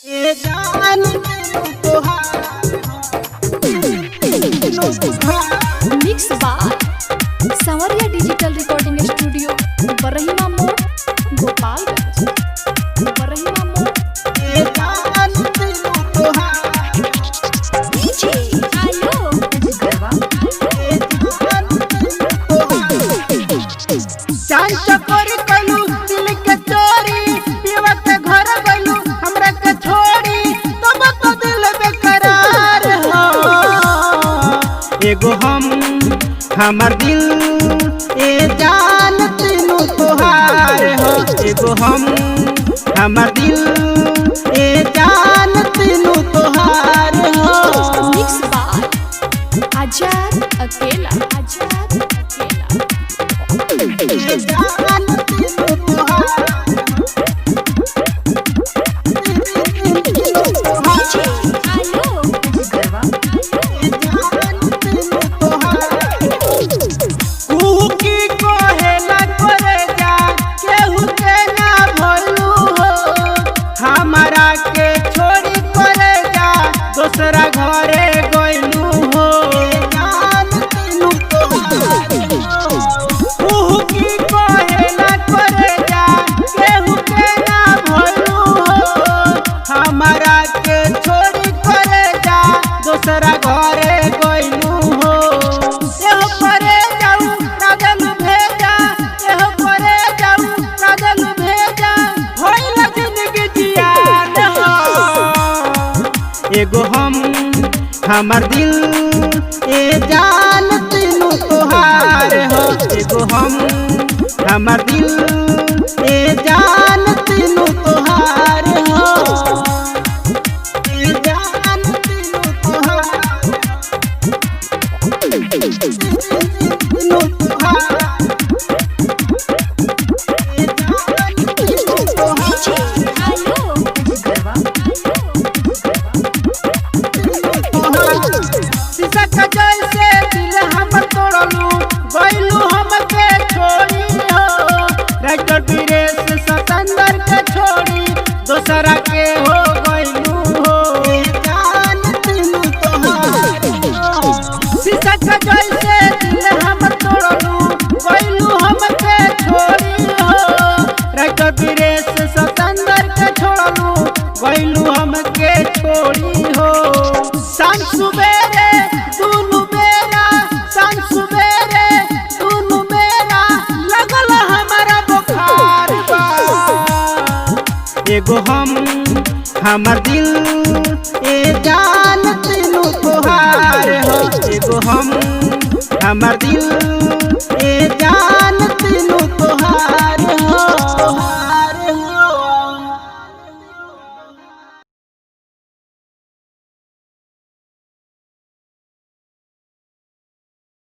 ए जान mix by Sanwariya digital recording studio Barhima मोड़ गोपालगंज। बरहिमा मोड़ ए जान डीजे हेलो गरबा चांद चकोरी कलू दिल के चोरी पीवा के घर गलू हमरा के छोड़ी तब तो दिल बेकरार हो। एगो हमर दिल ए जान तीनू तोहार हो। एगो हमर दिल ए जान तीनू तोहार हो। मिक्स बाय आजाद अकेला आजाद अकेला। ए जान तीनू तोहार हेलो गरबा दूसरा घरे गइलू हो। जान तीनू तोहार की कहेला करे जा केहू के ना भइलू हो। हमारा के छोड़ी करे जा दूसरा घरे गइलू हो। एहो करे जाऊ राजल भेजा एहो करे जाऊ राजल भेजा होइला जिंदगी जियान हो। एगो हमर दिल ए जान तीनू तोहार हो। एगो हमर दिल ए जान तीनू तोहार हो। ए जान तीनू तोहार तीनू तोहार ए जान तीनू तोहार हेलो गरबा शीशा का जैसे दिल हमर तोड़लू गइलू हमके छोड़ी हो। राइटर बीरेश सतंदर के छोड़ी दूसरा के हो गइलू हो। जान तीनू तोहार शीशा का जैसे दिल हमर तोड़लू गइलू हमके छोड़ी हो। राइटर बीरेश सतंदर के छोड़लू गइलू हमके छोड़ी हो। शाम सुबेरे दुनु बेरा शाम सुबेरे दुनु बेरा लगल हमारा बुखार बा। एगो हमर दिल ए जान तीनू तोहार हो। एगो हमर दिल